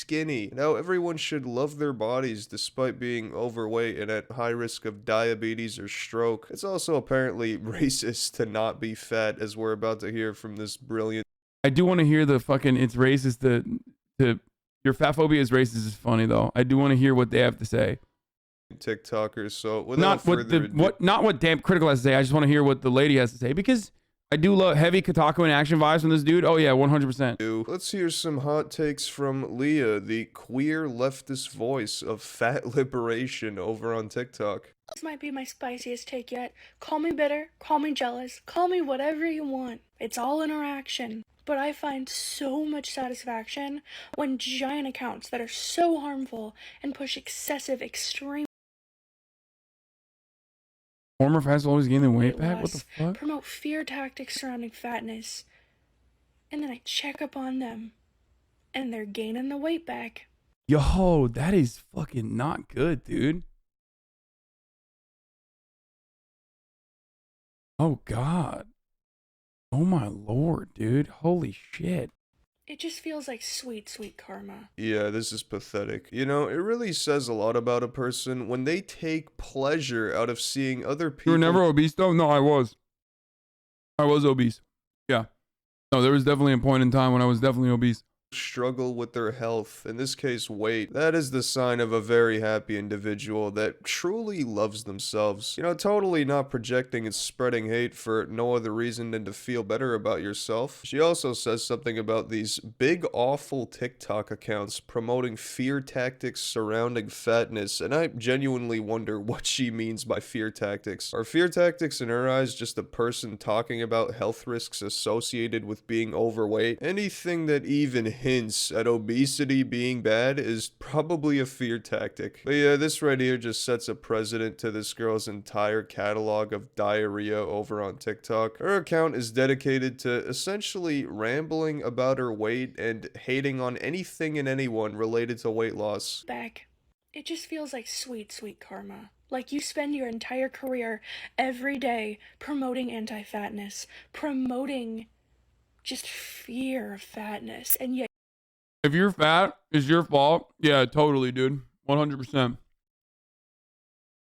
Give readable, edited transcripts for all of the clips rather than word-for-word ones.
skinny, and how everyone should love their bodies despite being overweight and at high risk of diabetes or stroke. It's also apparently racist to not be fat, as we're about to hear from this brilliant. I do want to hear the fucking it's racist to your fat phobia is racist is funny though. I do want to hear what they have to say. TikTokers. So without not what damn critical has to say. I just want to hear what the lady has to say because I do love heavy Kotaku and action vibes from this dude. Oh yeah, 100%. Let's hear some hot takes from Leah, the queer leftist voice of fat liberation over on TikTok. This might be my spiciest take yet. Call me bitter, call me jealous, call me whatever you want. It's all interaction. But I find so much satisfaction when giant accounts that are so harmful and push excessive, extreme Former fats always gain their weight back? What the fuck? promote fear tactics surrounding fatness. And then I check up on them. And they're gaining the weight back. Yo, that is fucking not good, dude. Oh, God. Oh, my Lord, dude. Holy shit. It just feels like sweet, sweet karma. Yeah, this is pathetic. You know, it really says a lot about a person when they take pleasure out of seeing other people. You were never obese, though? No, I was. I was obese. Yeah. No, there was definitely a point in time when I was definitely obese. Struggle with their health, in this case weight. That is the sign of a very happy individual that truly loves themselves. You know, totally not projecting and spreading hate for no other reason than to feel better about yourself. She also says something about these big awful TikTok accounts promoting fear tactics surrounding fatness, and I genuinely wonder what she means by fear tactics. Are fear tactics in her eyes just a person talking about health risks associated with being overweight? Anything that even hints at obesity being bad is probably a fear tactic. But yeah, this right here just sets a precedent to this girl's entire catalog of diarrhea over on TikTok. Her account is dedicated to essentially rambling about her weight and hating on anything and anyone related to weight loss. Back. It just feels like sweet, sweet karma. Like you spend your entire career every day promoting anti-fatness, promoting just fear of fatness, and yet If you're fat, it's your fault. Yeah, totally, dude. 100%.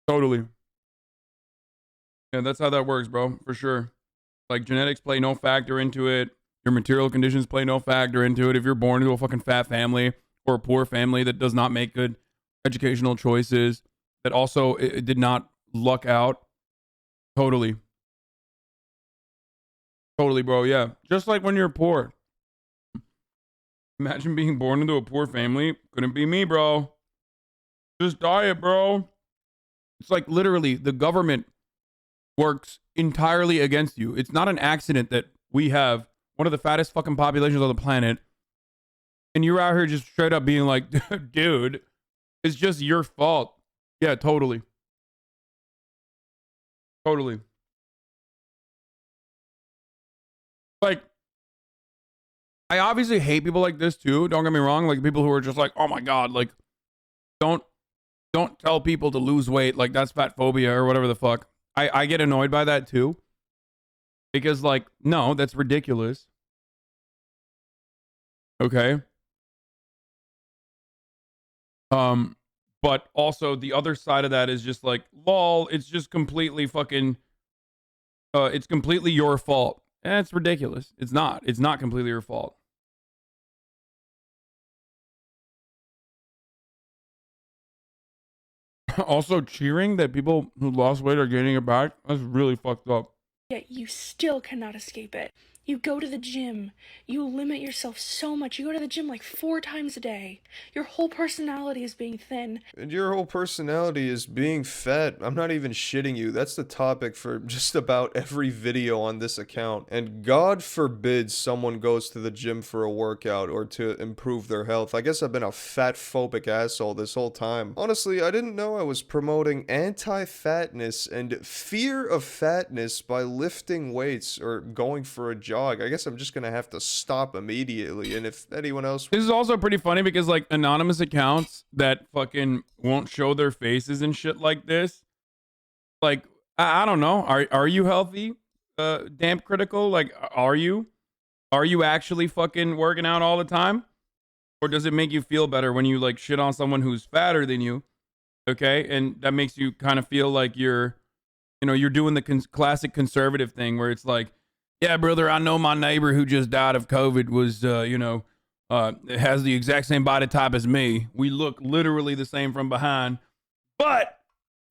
Totally. Yeah, that's how that works, bro. For sure. Like, genetics play no factor into it. Your material conditions play no factor into it. If you're born into a fucking fat family or a poor family that does not make good educational choices, that also it did not luck out. Totally. Totally, bro. Yeah. Just like when you're poor. Imagine being born into a poor family. Couldn't be me, bro. Just diet, bro. It's like literally the government works entirely against you. It's not an accident that we have one of the fattest fucking populations on the planet. And you're out here just straight up being like, dude, it's just your fault. Yeah, totally. Totally. Like, I obviously hate people like this too. Don't get me wrong. Like people who are just like, oh my God, like don't tell people to lose weight. Like that's fat phobia or whatever the fuck. I get annoyed by that too. Because like, no, that's ridiculous. Okay. But also the other side of that is just like, lol, it's just completely fucking, it's completely your fault. And it's ridiculous. It's not completely your fault. Also, cheering that people who lost weight are gaining it back, that's really fucked up. yet you still cannot escape it. You go to the gym. You limit yourself so much. You go to the gym like 4 times a day. Your whole personality is being thin. And your whole personality is being fat. I'm not even shitting you. That's the topic for just about every video on this account. And God forbid someone goes to the gym for a workout or to improve their health. I guess I've been a fat-phobic asshole this whole time. Honestly, I didn't know I was promoting anti-fatness and fear of fatness by lifting weights or going for a jog. I guess I'm just gonna have to stop immediately. And if anyone else... This is also pretty funny because like anonymous accounts that fucking won't show their faces and shit like this. Like, I don't know. Are you healthy? Damp critical? Like, are you? Are you actually fucking working out all the time? Or does it make you feel better when you like shit on someone who's fatter than you? Okay. And that makes you kind of feel like you're doing the classic conservative thing where it's like, yeah, brother, I know my neighbor who just died of COVID was, has the exact same body type as me. We look literally the same from behind, but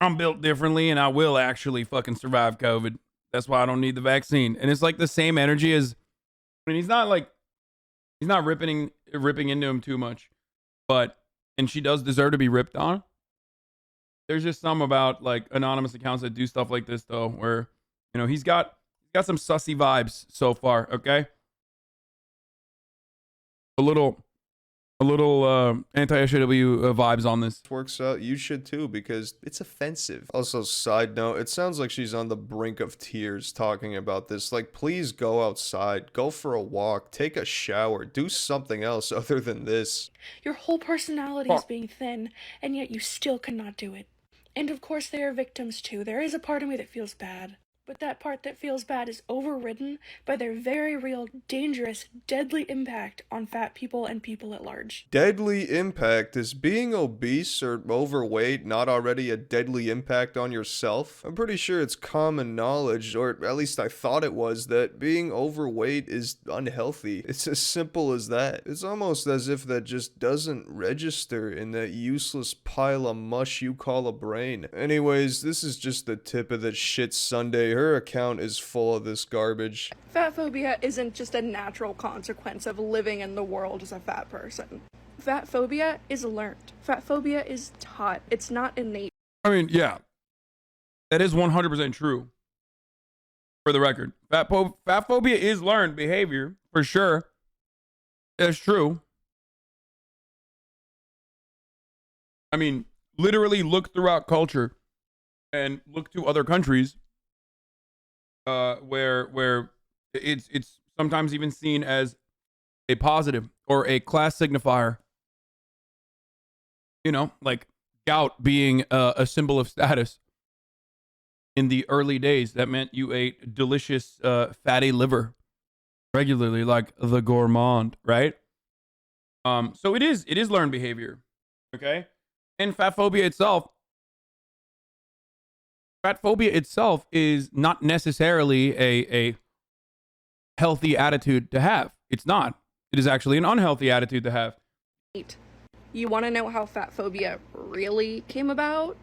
I'm built differently and I will actually fucking survive COVID. That's why I don't need the vaccine. And it's like the same energy as, I mean, he's not ripping into him too much, and she does deserve to be ripped on. There's just some about like anonymous accounts that do stuff like this though, where, he's got some sussy vibes so far. Okay. A little anti-SJW vibes on this. Works out, you should too, because it's offensive. Also, side note, it sounds like she's on the brink of tears talking about this. Like, please go outside, go for a walk, take a shower, do something else other than this. Your whole personality is being thin, and yet you still cannot do it. And of course they are victims too. There is a part of me that feels bad. But that part that feels bad is overridden by their very real, dangerous, deadly impact on fat people and people at large. Deadly impact? Is being obese or overweight not already a deadly impact on yourself? I'm pretty sure it's common knowledge, or at least I thought it was, that being overweight is unhealthy. It's as simple as that. It's almost as if that just doesn't register in that useless pile of mush you call a brain. Anyways, this is just the tip of the shit sundae. Her account is full of this garbage. Fat phobia isn't just a natural consequence of living in the world as a fat person. Fat phobia is learned. Fat phobia is taught. It's not innate. I mean, yeah, that is 100% true. For the record, fat phobia is learned behavior for sure. That's true. I mean, literally look throughout culture and look to other countries where it's sometimes even seen as a positive or a class signifier. Like gout being a symbol of status. In the early days, that meant you ate delicious fatty liver regularly, like the gourmand, right? So it is learned behavior, okay? And fat phobia itself is not necessarily a healthy attitude to have. It's not. It is actually an unhealthy attitude to have. You want to know how fat phobia really came about?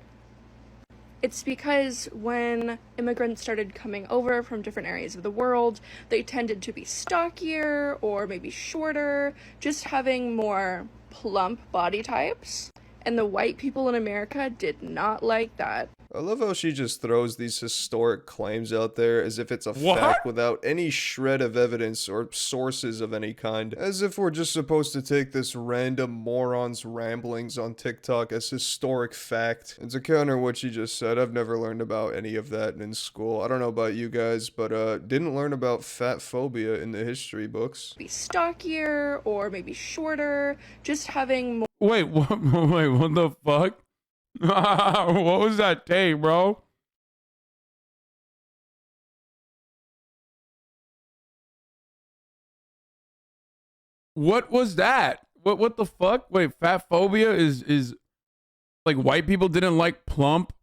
It's because when immigrants started coming over from different areas of the world, they tended to be stockier or maybe shorter, just having more plump body types. And the white people in America did not like that. I love how she just throws these historic claims out there as if it's a fact without any shred of evidence or sources of any kind. As if we're just supposed to take this random moron's ramblings on TikTok as historic fact. And to counter what she just said, I've never learned about any of that in school. I don't know about you guys, but didn't learn about fat phobia in the history books. Be stockier or maybe shorter, just having more. Wait, what the fuck? What was that take, bro? What was that? What the fuck? Wait, fat phobia is like white people didn't like plump.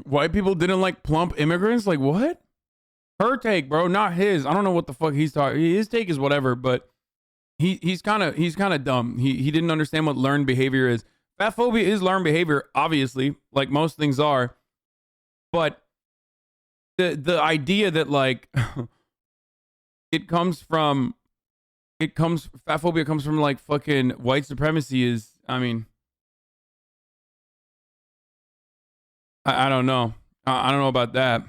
White people didn't like plump immigrants? Like what? Her take, bro, not his. I don't know what the fuck he's talking. His take is whatever, but he's kind of dumb. He didn't understand what learned behavior is. Fat phobia is learned behavior, obviously, like most things are. But the idea that like fat phobia comes from like fucking white supremacy is, I mean, I don't know. I don't know about that.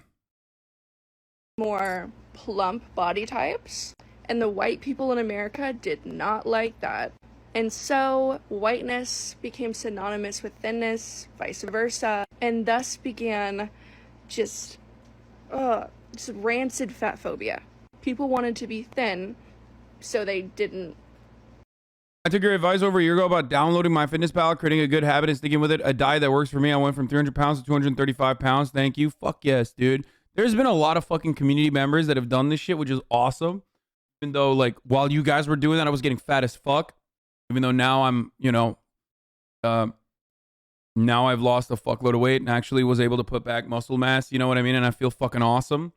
More plump body types, and the white people in America did not like that. And so whiteness became synonymous with thinness, vice versa, and thus began just rancid fat phobia. People wanted to be thin, so they didn't. I took your advice over a year ago about downloading MyFitnessPal, creating a good habit and sticking with it. A diet that works for me. I went from 300 pounds to 235 pounds. Thank you. Fuck yes, dude. There's been a lot of fucking community members that have done this shit, which is awesome. Even though, like, while you guys were doing that, I was getting fat as fuck. Even though now I'm, now I've lost a fuckload of weight and actually was able to put back muscle mass, you know what I mean? And I feel fucking awesome.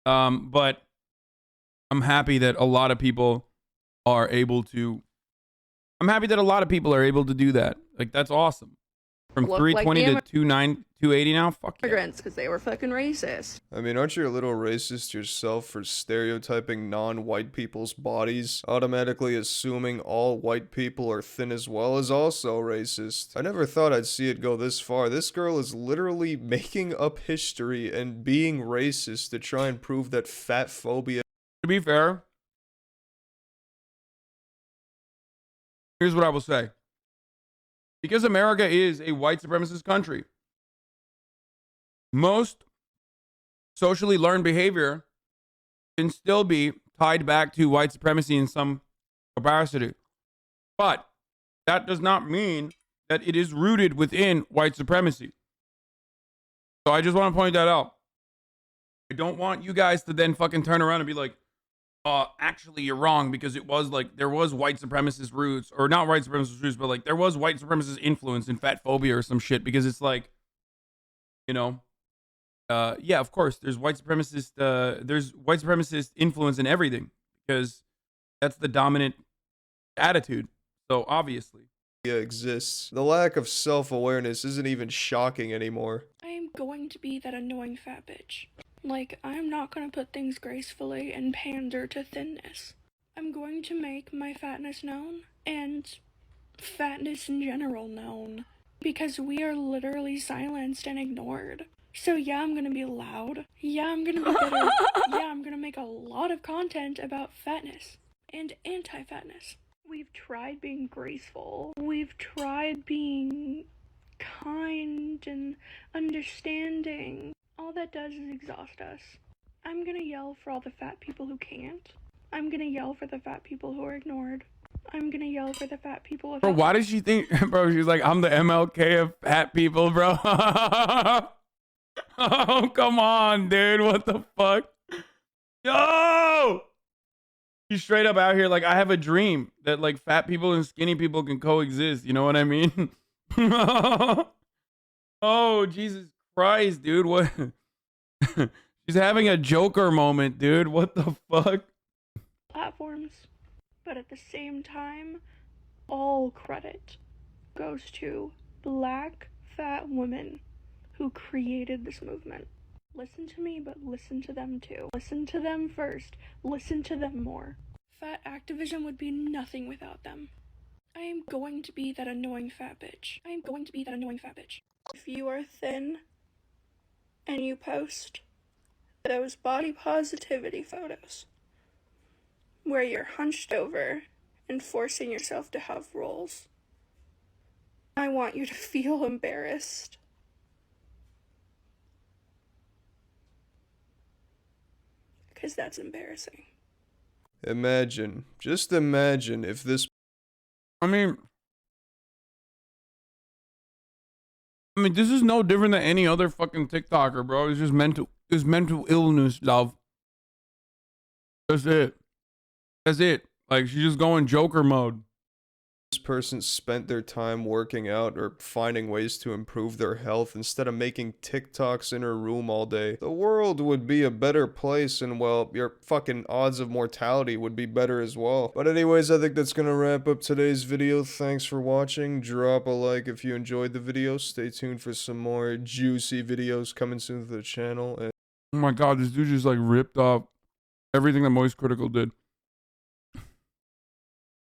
But I'm happy that a lot of people are able to do that. Like, that's awesome. From Look 320 like to 280 now? Fuck yeah. immigrants because they were fucking racist. I mean, aren't you a little racist yourself for stereotyping non-white people's bodies? Automatically assuming all white people are thin as well is also racist. I never thought I'd see it go this far. This girl is literally making up history and being racist to try and prove that fat phobia. To be fair, here's what I will say. Because America is a white supremacist country, most socially learned behavior can still be tied back to white supremacy in some capacity. But that does not mean that it is rooted within white supremacy. So I just want to point that out. I don't want you guys to then fucking turn around and be like, actually you're wrong, because it was like there was white supremacist roots, or not white supremacist roots, but like there was white supremacist influence in fat phobia or some shit, because it's like, yeah, of course there's white supremacist influence in everything, because that's the dominant attitude. So obviously exists. The lack of self-awareness isn't even shocking anymore. I am going to be that annoying fat bitch. Like, I'm not gonna put things gracefully and pander to thinness. I'm going to make my fatness known, and fatness in general known. Because we are literally silenced and ignored. So yeah, I'm gonna be loud. Yeah, I'm gonna be bitter. Yeah, I'm gonna make a lot of content about fatness and anti-fatness. We've tried being graceful. We've tried being kind and understanding. All that does is exhaust us. I'm gonna yell for all the fat people who can't. I'm gonna yell for the fat people who are ignored. I'm gonna yell for the fat people without... Bro, why does she think, bro, she's like, I'm the MLK of fat people, bro. Oh, come on, dude. What the fuck? Yo! She's straight up out here like, I have a dream that like fat people and skinny people can coexist. You know what I mean? Oh, Jesus Christ, dude. What? She's having a Joker moment, dude. What the fuck? Platforms. But at the same time, all credit goes to black fat women who created this movement. Listen to me, but listen to them too. Listen to them first. Listen to them more. Fat activism would be nothing without them. I am going to be that annoying fat bitch. I am going to be that annoying fat bitch. If you are thin and you post those body positivity photos where you're hunched over and forcing yourself to have rolls, I want you to feel embarrassed. Because that's embarrassing. Imagine, just imagine if this... I mean, this is no different than any other fucking TikToker, bro. It's just mental illness, love. That's it. That's it. Like, she's just going Joker mode. This person spent their time working out or finding ways to improve their health instead of making TikToks in her room all day, the world would be a better place, and well, your fucking odds of mortality would be better as well. But anyways, I think that's gonna wrap up today's video. Thanks for watching. Drop a like if you enjoyed the video. Stay tuned for some more juicy videos coming soon to the channel. And oh my god, this dude just like ripped off everything that Moist Critical did.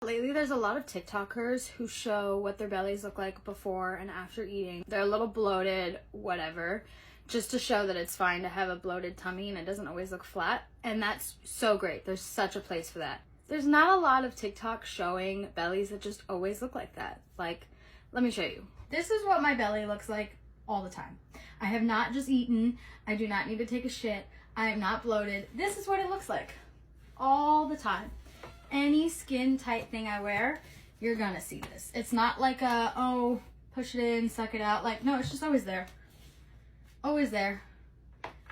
Lately, there's a lot of TikTokers who show what their bellies look like before and after eating. They're a little bloated, whatever, just to show that it's fine to have a bloated tummy and it doesn't always look flat. And that's so great. There's such a place for that. There's not a lot of TikTok showing bellies that just always look like that. Like, let me show you. This is what my belly looks like all the time. I have not just eaten. I do not need to take a shit. I am not bloated. This is what it looks like all the time. Any skin tight thing I wear, you're gonna see this. It's not like a, oh, push it in, suck it out. Like, no, it's just always there. Always there.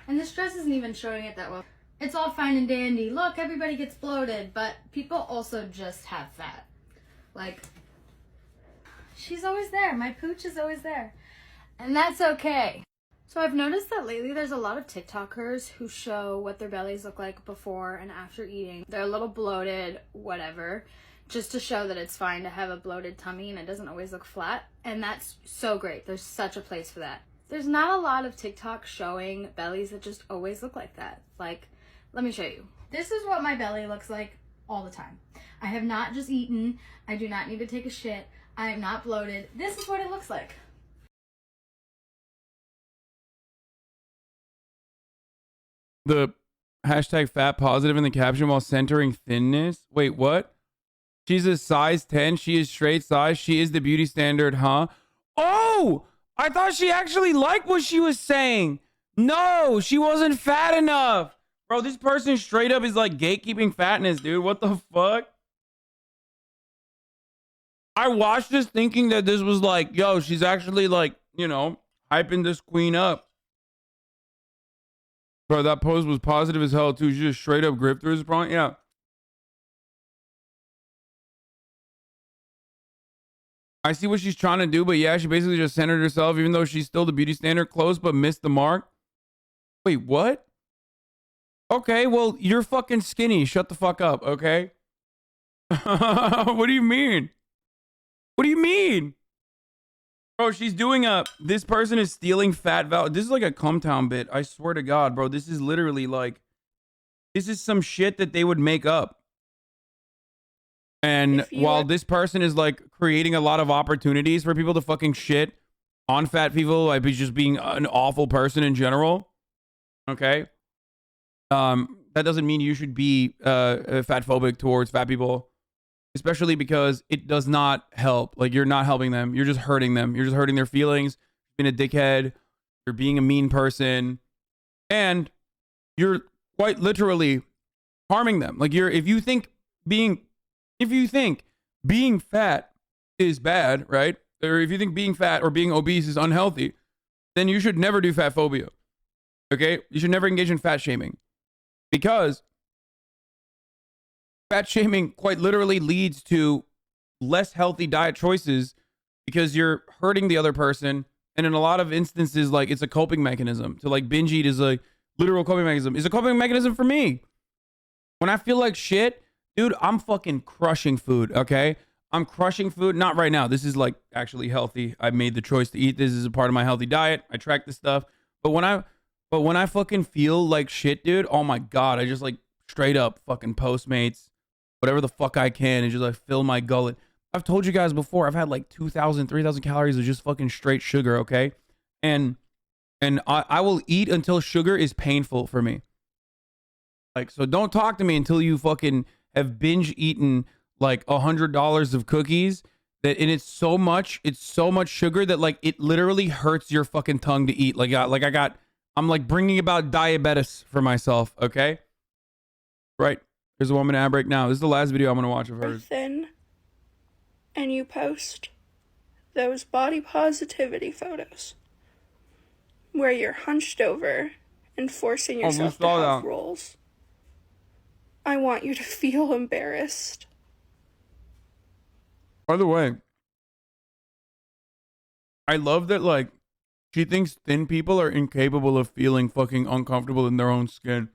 And this dress isn't even showing it that well. It's all fine and dandy. Look, everybody gets bloated, but people also just have fat. Like, She's always there. My pooch is always there. And that's okay. So I've noticed that lately there's a lot of TikTokers who show what their bellies look like before and after eating. They're a little bloated, whatever, just to show that it's fine to have a bloated tummy and it doesn't always look flat. And that's so great. There's such a place for that. There's not a lot of TikTok showing bellies that just always look like that. Like, let me show you. This is what my belly looks like all the time. I have not just eaten. I do not need to take a shit. I am not bloated. This is what it looks like. The hashtag fat positive in the caption while centering thinness. Wait, what? She's a size 10. She is straight size. She is the beauty standard, huh? Oh, I thought she actually liked what she was saying. No, she wasn't fat enough. Bro, this person straight up is like gatekeeping fatness, dude. What the fuck? I watched this thinking that this was like, yo, she's actually like, you know, hyping this queen up. Bro, that post was positive as hell, too. She just straight up gripped through his prong. Yeah. I see what she's trying to do, but yeah, she basically just centered herself, even though she's still the beauty standard, close, but missed the mark. Wait, what? Okay, well, you're fucking skinny. Shut the fuck up, okay? What do you mean? What do you mean? Bro, she's doing this person is stealing fat value. This is like a Cumtown bit. I swear to God, bro. This is literally like, this is some shit that they would make up. And while this person is like creating a lot of opportunities for people to fucking shit on fat people, like just being an awful person in general. Okay. That doesn't mean you should be fatphobic towards fat people. Especially because it does not help. Like, you're not helping them. You're just hurting them. You're just hurting their feelings. You're being a dickhead. You're being a mean person. And you're quite literally harming them. Like, if you think being fat is bad, right? Or if you think being fat or being obese is unhealthy, then you should never do fat phobia. Okay? You should never engage in fat shaming. Because fat shaming quite literally leads to less healthy diet choices because you're hurting the other person. And in a lot of instances, like, it's a coping mechanism. To like binge eat is a literal coping mechanism. It's a coping mechanism for me. When I feel like shit, dude, I'm fucking crushing food, okay? I'm crushing food. Not right now. This is like actually healthy. I made the choice to eat this as a part of my healthy diet. I track this stuff. But when I fucking feel like shit, dude, oh my God, I just like straight up fucking Postmates, whatever the fuck I can, and just like fill my gullet. I've told you guys before, I've had like 2,000, 3,000 calories of just fucking straight sugar, okay? And I will eat until sugar is painful for me. Like, so don't talk to me until you fucking have binge eaten like $100 of cookies that, and it's so much sugar that like it literally hurts your fucking tongue to eat. I'm like bringing about diabetes for myself, okay? Right. There's a woman ad break now. This is the last video I'm going to watch of hers. Thin, and you post those body positivity photos where you're hunched over and forcing yourself to have rolls. I want you to feel embarrassed. By the way, I love that, like, she thinks thin people are incapable of feeling fucking uncomfortable in their own skin.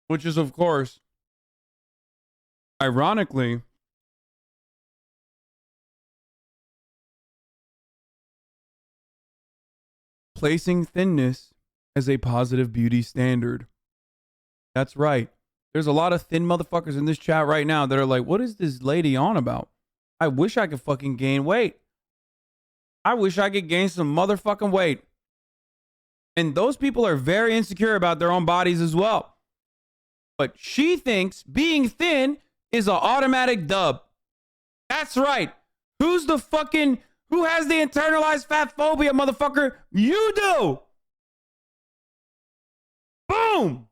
Which is, of course, ironically, placing thinness as a positive beauty standard. That's right. There's a lot of thin motherfuckers in this chat right now that are like, what is this lady on about? I wish I could fucking gain weight. I wish I could gain some motherfucking weight. And those people are very insecure about their own bodies as well. But she thinks being thin is an automatic dub. That's right. Who has the internalized fat phobia, motherfucker? You do. Boom.